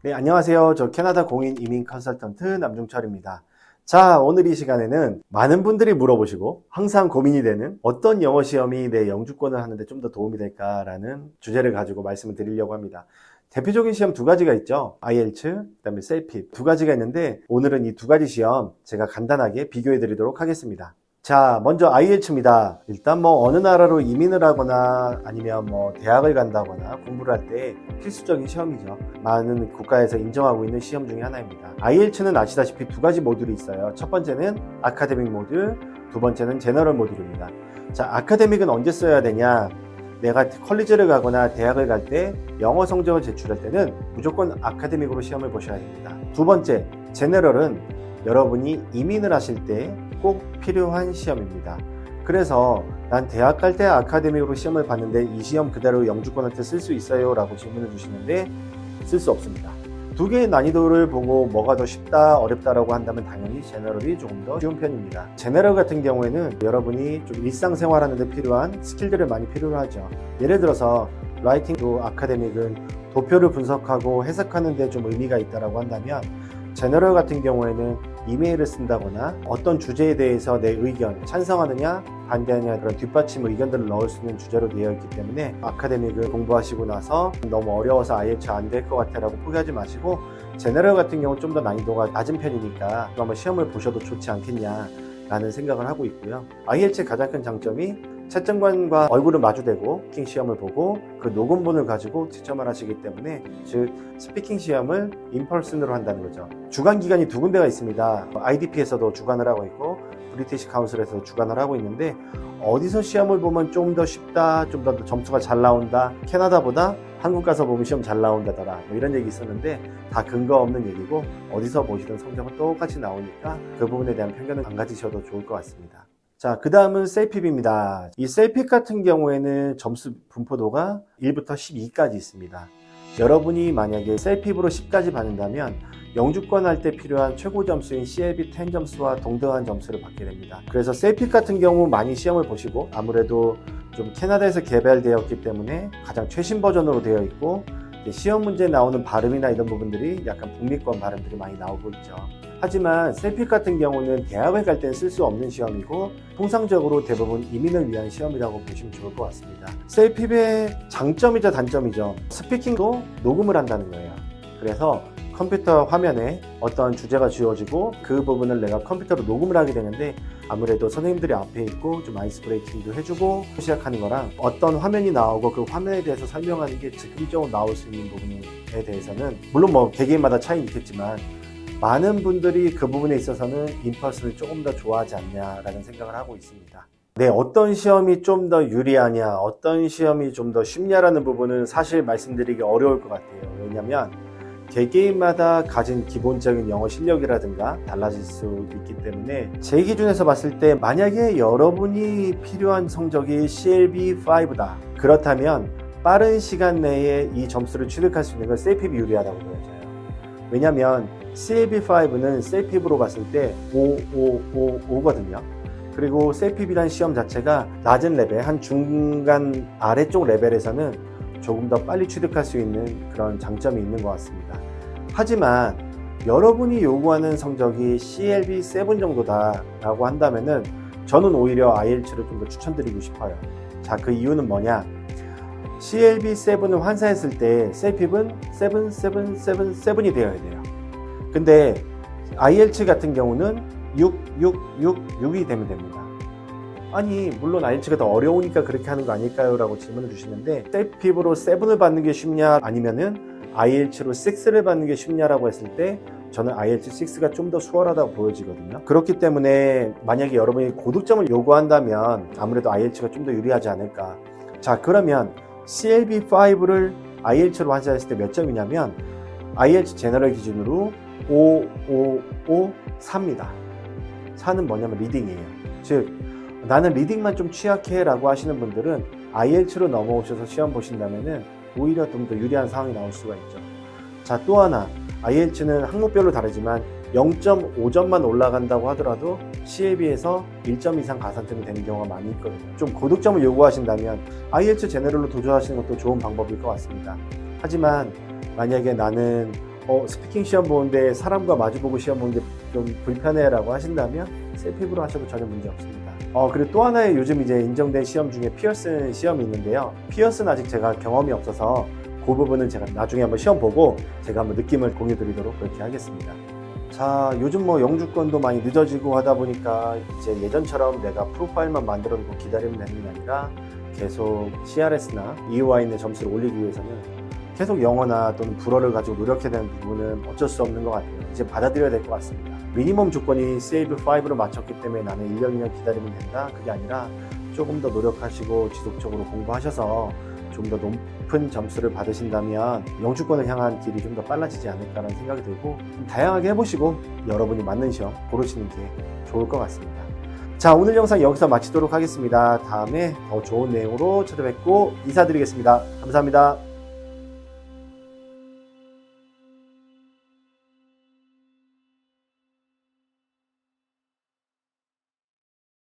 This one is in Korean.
네, 안녕하세요. 저 캐나다 공인 이민 컨설턴트 남중철입니다. 자, 오늘 이 시간에는 많은 분들이 물어보시고 항상 고민이 되는 어떤 영어 시험이 내 영주권을 하는데 좀 더 도움이 될까라는 주제를 가지고 말씀을 드리려고 합니다. 대표적인 시험 두 가지가 있죠. IELTS, 그다음에 CELPIP 두 가지가 있는데 오늘은 이 두 가지 시험 제가 간단하게 비교해 드리도록 하겠습니다. 자, 먼저 IELTS입니다. 일단 어느 나라로 이민을 하거나 아니면 대학을 간다거나 공부를 할 때 필수적인 시험이죠. 많은 국가에서 인정하고 있는 시험 중에 하나입니다. IELTS는 아시다시피 두 가지 모듈이 있어요. 첫 번째는 아카데믹 모듈, 두 번째는 제너럴 모듈입니다. 자, 아카데믹은 언제 써야 되냐? 내가 컬리지를 가거나 대학을 갈 때 영어 성적을 제출할 때는 무조건 아카데믹으로 시험을 보셔야 됩니다. 두 번째, 제너럴은 여러분이 이민을 하실 때 꼭 필요한 시험입니다. 그래서 난 대학 갈 때 아카데믹으로 시험을 봤는데 이 시험 그대로 영주권한테 쓸 수 있어요? 라고 질문을 주시는데 쓸 수 없습니다. 두 개의 난이도를 보고 뭐가 더 쉽다, 어렵다라고 한다면 당연히 제너럴이 조금 더 쉬운 편입니다. 제너럴 같은 경우에는 여러분이 좀 일상생활 하는데 필요한 스킬들을 많이 필요로 하죠. 예를 들어서 라이팅도 아카데믹은 도표를 분석하고 해석하는 데 좀 의미가 있다라고 한다면 제너럴 같은 경우에는 이메일을 쓴다거나 어떤 주제에 대해서 내 의견, 찬성하느냐 반대하느냐 그런 뒷받침 의견들을 넣을 수 있는 주제로 되어 있기 때문에 아카데믹을 공부하시고 나서 너무 어려워서 IELTS 안 될 것 같아 라고 포기하지 마시고 제너럴 같은 경우 좀 더 난이도가 낮은 편이니까 한번 시험을 보셔도 좋지 않겠냐 라는 생각을 하고 있고요. IELTS의 가장 큰 장점이 채점관과 얼굴을 마주대고 스피킹 시험을 보고 그 녹음본을 가지고 채점을 하시기 때문에 즉 스피킹 시험을 인펄슨으로 한다는 거죠. 주관 기관이 두 군데가 있습니다. IDP에서도 주관을 하고 있고 브리티시 카운슬에서도 주관을 하고 있는데 어디서 시험을 보면 좀 더 쉽다, 좀 더 점수가 잘 나온다, 캐나다보다 한국 가서 보면 시험 잘 나온다더라 이런 얘기 있었는데 다 근거 없는 얘기고 어디서 보시든 성적은 똑같이 나오니까 그 부분에 대한 편견은 안 가지셔도 좋을 것 같습니다. 자, 그 다음은 CELPIP입니다. 이 CELPIP 같은 경우에는 점수 분포도가 1부터 12까지 있습니다. 여러분이 만약에 CELPIP으로 10까지 받는다면 영주권 할 때 필요한 최고 점수인 CLB 10 점수와 동등한 점수를 받게 됩니다. 그래서 CELPIP 같은 경우 많이 시험을 보시고 아무래도 좀 캐나다에서 개발되었기 때문에 가장 최신 버전으로 되어 있고 시험 문제에 나오는 발음이나 이런 부분들이 약간 북미권 발음들이 많이 나오고 있죠. 하지만 CELPIP 같은 경우는 대학을 갈 때는 쓸 수 없는 시험이고 통상적으로 대부분 이민을 위한 시험이라고 보시면 좋을 것 같습니다. CELPIP의 장점이자 단점이죠. 스피킹도 녹음을 한다는 거예요. 그래서 컴퓨터 화면에 어떤 주제가 주어지고 그 부분을 내가 컴퓨터로 녹음을 하게 되는데 아무래도 선생님들이 앞에 있고 좀 아이스 브레이킹도 해주고 시작하는 거랑 어떤 화면이 나오고 그 화면에 대해서 설명하는 게 즉흥적으로 나올 수 있는 부분에 대해서는 물론 개개인마다 차이는 있겠지만 많은 분들이 그 부분에 있어서는 인펄슨을 조금 더 좋아하지 않냐라는 생각을 하고 있습니다. 네, 어떤 시험이 좀 더 유리하냐, 어떤 시험이 좀 더 쉽냐라는 부분은 사실 말씀드리기 어려울 것 같아요. 왜냐하면 개개인마다 가진 기본적인 영어 실력이라든가 달라질 수 있기 때문에 제 기준에서 봤을 때 만약에 여러분이 필요한 성적이 CLB5다. 그렇다면 빠른 시간 내에 이 점수를 취득할 수 있는 건 CELPIP이 유리하다고 보여져요. 왜냐하면 CLB5는 CELPIP으로 봤을 때 5거든요. 그리고 CELPIP이라는 시험 자체가 낮은 레벨, 한 중간 아래쪽 레벨에서는 조금 더 빨리 취득할 수 있는 그런 장점이 있는 것 같습니다. 하지만 여러분이 요구하는 성적이 CLB7 정도다 라고 한다면은 저는 오히려 IELTS를 좀 더 추천드리고 싶어요. 자, 그 이유는 뭐냐? CLB7을 환산했을 때 CELPIP은 7이 되어야 돼요. 근데 IELTS 같은 경우는 6이 되면 됩니다. 아니 물론 IELTS가 더 어려우니까 그렇게 하는 거 아닐까요? 라고 질문을 주시는데 CELPIP으로 7을 받는 게 쉽냐 아니면은 IELTS로 6를 받는 게 쉽냐라고 했을 때 저는 IELTS 6가 좀 더 수월하다고 보여지거든요. 그렇기 때문에 만약에 여러분이 고득점을 요구한다면 아무래도 IELTS가 좀 더 유리하지 않을까. 자, 그러면 CLB5를 IELTS로 환산했을 때 몇 점이냐면 IELTS 제너럴 기준으로 4입니다. 4는 뭐냐면 리딩이에요. 즉 나는 리딩만 좀 취약해 라고 하시는 분들은 IELTS로 넘어오셔서 시험 보신다면은 오히려 좀 더 유리한 상황이 나올 수가 있죠. 자, 또 하나 IELTS는 항목별로 다르지만 0.5점만 올라간다고 하더라도 CLB에서 1점 이상 가산점이 되는 경우가 많이 있거든요. 좀 고득점을 요구하신다면 IELTS 제너럴로 도전하시는 것도 좋은 방법일 것 같습니다. 하지만 만약에 나는 스피킹 시험 보는데 사람과 마주보고 시험 보는 게 좀 불편해라고 하신다면 셀피브로 하셔도 전혀 문제 없습니다. 그리고 또 하나의 요즘 이제 인정된 시험 중에 피어슨 시험이 있는데요. 피어스는 아직 제가 경험이 없어서 그 부분은 제가 나중에 한번 시험 보고 제가 한번 느낌을 공유 드리도록 그렇게 하겠습니다. 자, 요즘 뭐 영주권도 많이 늦어지고 하다 보니까 이제 예전처럼 내가 프로파일만 만들어 놓고 기다리면 되는 게 아니라 계속 CRS나 EOI의 점수를 올리기 위해서는 계속 영어나 또는 불어를 가지고 노력해야 되는 부분은 어쩔 수 없는 것 같아요. 이제 받아들여야 될 것 같습니다. 미니멈 조건이 세이브 5로 맞췄기 때문에 나는 1년, 2년 기다리면 된다? 그게 아니라 조금 더 노력하시고 지속적으로 공부하셔서 좀 더 높은 점수를 받으신다면 영주권을 향한 길이 좀 더 빨라지지 않을까라는 생각이 들고 좀 다양하게 해보시고 여러분이 맞는 시험 고르시는 게 좋을 것 같습니다. 자, 오늘 영상 여기서 마치도록 하겠습니다. 다음에 더 좋은 내용으로 찾아뵙고 인사드리겠습니다. 감사합니다.